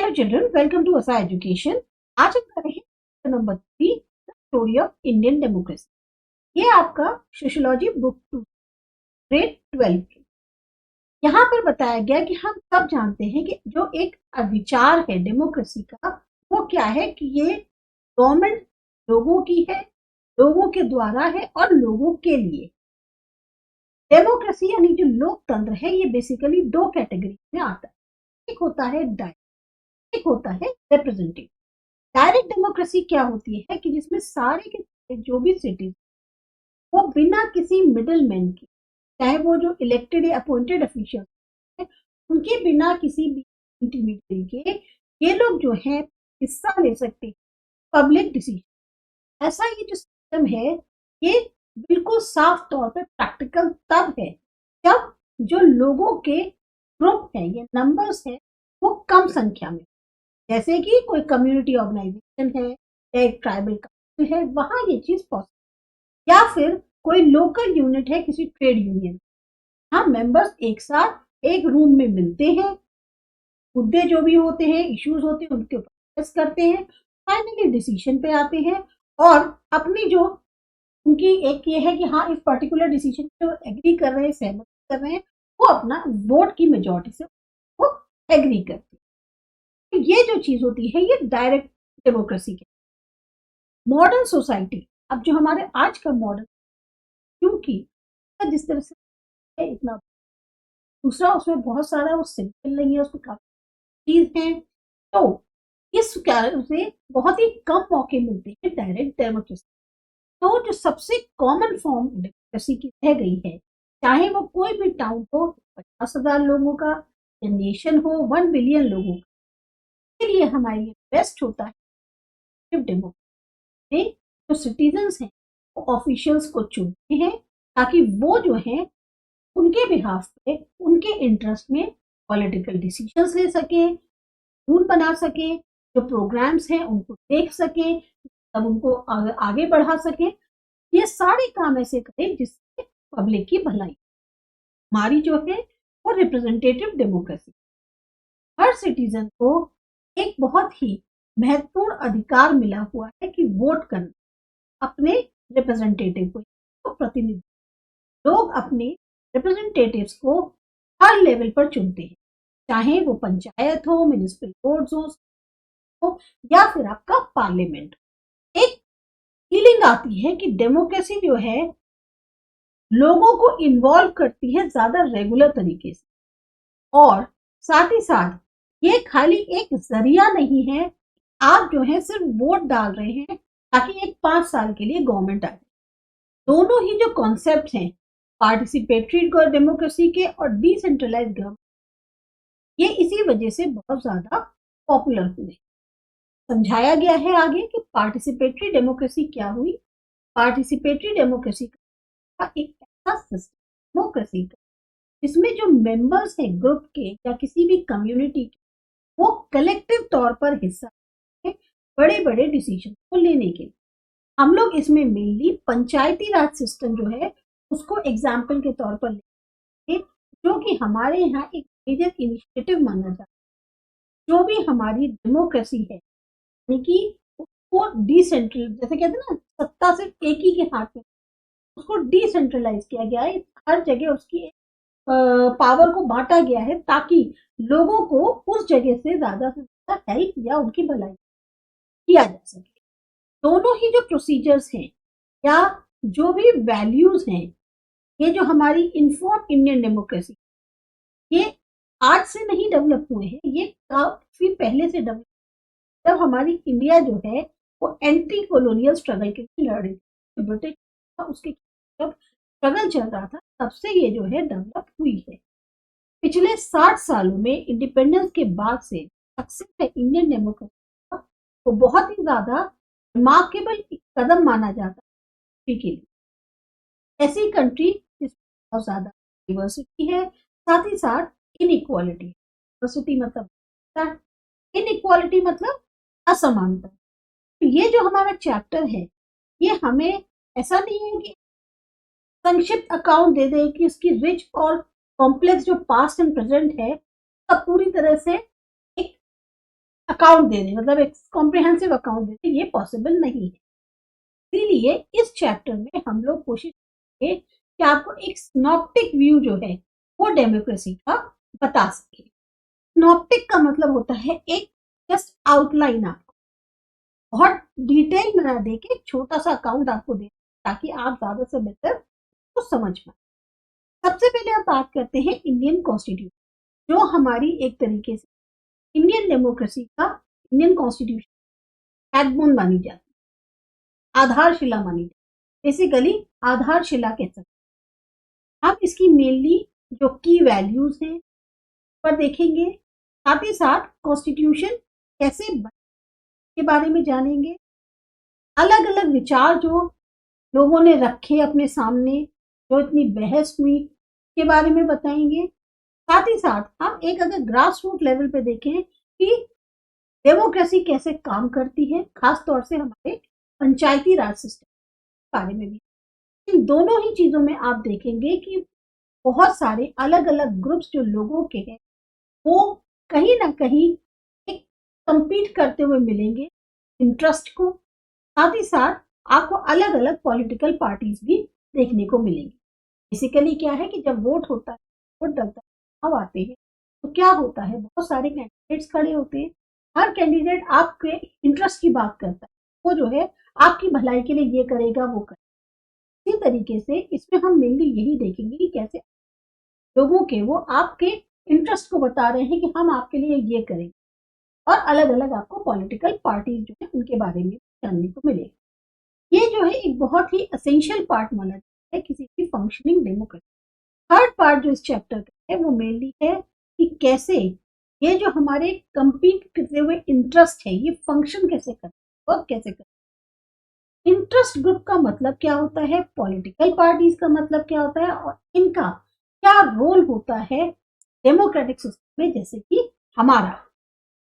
Hello children, welcome to असा education. आज हम कर रहे हैं number 3, the story of Indian democracy. ये आपका सोशियोलॉजी बुक 2 ग्रेड 12 की। यहाँ पर बताया गया कि हम सब जानते हैं कि जो एक विचार है डेमोक्रेसी का, वो क्या है कि ये गवर्नमेंट लोगों की है, लोगों के द्वारा है और लोगों के लिए। डेमोक्रेसी यानी जो लोकतंत्र है, ये बेसिकली दो कैटेगरी में आता है। एक होता है डायरेक्ट, एक होता है रिप्रेजेंटेटिव। डायरेक्ट डेमोक्रेसी क्या होती है कि जिसमें सारे के जो भी सिटीज वो बिना किसी मिडिल मैन के, चाहे वो जो इलेक्टेड या अपॉइंटेड ऑफिशियल है, उनके बिना किसी भी इंटरमीडिएट के, ये लोग जो है हिस्सा ले सकते हैं पब्लिक डिसीजन। ऐसा ये जो सिस्टम है, ये बिल्कुल साफ तौर पे प्रैक्टिकल तब है जब जो लोगों के ग्रुप है या नंबर्स है वो कम संख्या में, जैसे कि कोई कम्युनिटी ऑर्गेनाइजेशन है या एक ट्राइबल काउंसिल है, वहां ये चीज पॉसिबल। या फिर कोई लोकल यूनिट है किसी ट्रेड यूनियन, हाँ मेंबर्स एक साथ एक रूम में मिलते हैं, मुद्दे जो भी होते हैं, इश्यूज होते हैं, उनके ऊपर डिस्कस करते हैं, फाइनली डिसीजन पे आते हैं और अपनी जो उनकी एक ये है कि हाँ इस पर्टिकुलर डिसीजन पे एग्री कर रहे हैं, सहमत कर रहे हैं, वो अपना वोट की मेजोरिटी से वो एग्री करते हैं। ये जो चीज होती है ये डायरेक्ट डेमोक्रेसी के। मॉडर्न सोसाइटी, अब जो हमारे आज का मॉडर्न, क्योंकि जिस तरह से है इतना, दूसरा उसमें बहुत सारा वो सिंपल नहीं है, उसमें काफी चीज है, तो इस कारण से बहुत ही कम मौके मिलते हैं डायरेक्ट डेमोक्रेसी। तो जो सबसे कॉमन फॉर्म डेमोक्रेसी की रह गई है, चाहे वो कोई भी टाउन हो 50,000 लोगों का या नेशन हो 1 बिलियन लोगों का, के लिए हमारे लिए बेस्ट होता है डेमोक्रेसी। जो सिटीजन्स हैं वो ऑफिशियल्स को चुनते हैं ताकि वो जो है उनके बिहाफ पे, उनके इंटरेस्ट में पॉलिटिकल डिसीजंस ले सके, रूल बना सके, जो प्रोग्राम्स हैं उनको देख सके, तब उनको आगे बढ़ा सके। ये सारे काम ऐसे करें जिससे पब्लिक की भलाई। हमारी जो है वो रिप्रेजेंटेटिव डेमोक्रेसी, हर सिटीजन को एक बहुत ही महत्वपूर्ण अधिकार मिला हुआ है कि वोट करना अपने रिप्रेजेंटेटिव को, तो प्रतिनिधि। लोग अपने रिप्रेजेंटेटिव्स को हर लेवल पर चुनते हैं, चाहे वो पंचायत हो, म्युनिसिपल बोर्ड्स हो या फिर आपका पार्लियामेंट। एक फीलिंग आती है कि डेमोक्रेसी जो है लोगों को इन्वॉल्व करती है ज्यादा रेगुलर तरीके से, और साथ ही साथ ये खाली एक जरिया नहीं है, आप जो है सिर्फ वोट डाल रहे हैं ताकि एक 5 साल के लिए गवर्नमेंट आ जाए। दोनों ही जो कॉन्सेप्ट हैं पार्टिसिपेटरी डेमोक्रेसी के और डिसेंट्रलाइज गवर्नमेंट, ये इसी वजह से बहुत ज्यादा पॉपुलर हुए। समझाया गया है आगे कि पार्टिसिपेटरी डेमोक्रेसी क्या हुई। पार्टिसिपेटरी डेमोक्रेसी का एक ऐसा सिस्टम डेमोक्रेसी का जिसमें जो मेंबर्स हैं ग्रुप के या किसी भी कम्युनिटी के, वो कलेक्टिव तौर पर हिस्सा लेते हैं बड़े बड़े डिसीजन को लेने के लिए। हम लोग इसमें मेनली पंचायती राज सिस्टम जो है उसको एग्जाम्पल के तौर पर लेते हैं, जो कि हमारे यहाँ एक मेजर इनिशिएटिव माना जाता है। जो भी हमारी डेमोक्रेसी है, यानी कि उसको डिसेंट्रल, जैसे कहते हैं ना सत्ता सिर्फ एक ही के हाथ में, उसको डिसेंट्रलाइज किया गया है, हर जगह उसकी पावर को बांटा गया है ताकि लोगों को उस जगह से ज्यादा हेल्प या उनकी भलाई किया जा सके। दोनों ही जो प्रोसीजर्स हैं या जो भी वैल्यूज हैं, ये जो हमारी इन्फॉर्म इंडियन डेमोक्रेसी, ये आज से नहीं डेवलप हुए हैं, ये काफी पहले से डेवलप। जब हमारी इंडिया जो है वो एंटी कॉलोनियल स्ट्रगल के लिए लड़ रही थी, ब्रिटिश उसके जब स्ट्रगल चल रहा था, तब से ये जो है डेवलप हुई है। पिछले 60 सालों में इंडिपेंडेंस के बाद से सक्सेस है इंडियन डेमोक्रेसी का, वो बहुत ही ज्यादा रिमार्केबल कदम माना जाता है के लिए। ऐसी कंट्री जिसमें बहुत ज्यादा डाइवर्सिटी है, साथ ही साथ इनइक्वालिटी। डाइवर्सिटी मतलब इनइक्वालिटी मतलब असमानता। तो ये जो हमारा चैप्टर है, ये हमें ऐसा नहीं है कि संक्षिप्त अकाउंट दे दे कि उसकी रिच और कॉम्प्लेक्स जो पास्ट एंड प्रेजेंट है, सब पूरी तरह से एक अकाउंट दे दें, मतलब एक कॉम्प्रिहेंसिव अकाउंट दे दें, ये पॉसिबल नहीं है। इसीलिए इस चैप्टर में हम लोग कोशिश करेंगे कि आपको एक सिनॉप्टिक व्यू जो है वो डेमोक्रेसी का बता सके। सिनॉप्टिक का मतलब होता है एक जस्ट आउटलाइन, आपको बहुत डिटेल में ना दे के छोटा सा अकाउंट आपको दे, ताकि आप ज्यादा से बेहतर को समझ पाए। सबसे पहले हम बात करते हैं इंडियन कॉन्स्टिट्यूशन, जो हमारी एक तरीके से इंडियन डेमोक्रेसी का, इंडियन कॉन्स्टिट्यूशन बैकबोन मानी जाती है, आधारशिला मानी जाती है, बेसिकली आधारशिला कह सकते हैं। हम इसकी मेनली जो की वैल्यूज हैं पर देखेंगे, साथ ही साथ कॉन्स्टिट्यूशन कैसे के बारे में जानेंगे, अलग अलग विचार जो लोगों ने रखे अपने सामने, जो इतनी बहस हुई के बारे में बताएंगे। साथ ही साथ हम एक अगर ग्रास रूट लेवल पे देखें कि डेमोक्रेसी कैसे काम करती है, खास तौर से हमारे पंचायती राज सिस्टम के बारे में भी। इन दोनों ही चीजों में आप देखेंगे कि बहुत सारे अलग अलग ग्रुप्स जो लोगों के हैं वो कहीं ना कहीं एक compete करते हुए मिलेंगे इंटरेस्ट को। साथ ही साथ आपको अलग अलग पॉलिटिकल पार्टीज भी देखने को मिलेंगी। बेसिकली क्या है कि जब वोट होता है, वोट डलता है, चुनाव आते हैं, तो क्या होता है, बहुत सारे कैंडिडेट्स खड़े होते हैं, हर कैंडिडेट आपके इंटरेस्ट की बात करता है, वो जो है आपकी भलाई के लिए ये करेगा वो करेगा। इसी तरीके से इसमें हम मेनली यही देखेंगे कि कैसे लोगों के वो आपके इंटरेस्ट को बता रहे हैं कि हम आपके लिए ये करेंगे, और अलग अलग आपको पॉलिटिकल पार्टीज जो है उनके बारे में जानने को मिलेगा। ये जो है एक बहुत ही असेंशियल पार्ट माना जाता है किसी की फंक्शनिंग डेमोक्रेसी। थर्ड पार्ट जो इस चैप्टर का है वो मेनली है कि कैसे ये जो हमारे कंपीट करते हुए इंटरेस्ट है ये फंक्शन कैसे करते हैं, वर्क कैसे करते हैं। इंटरेस्ट ग्रुप का मतलब क्या होता है, पॉलिटिकल पार्टीज का मतलब क्या होता है, और इनका क्या रोल होता है डेमोक्रेटिक सिस्टम में, जैसे कि हमारा।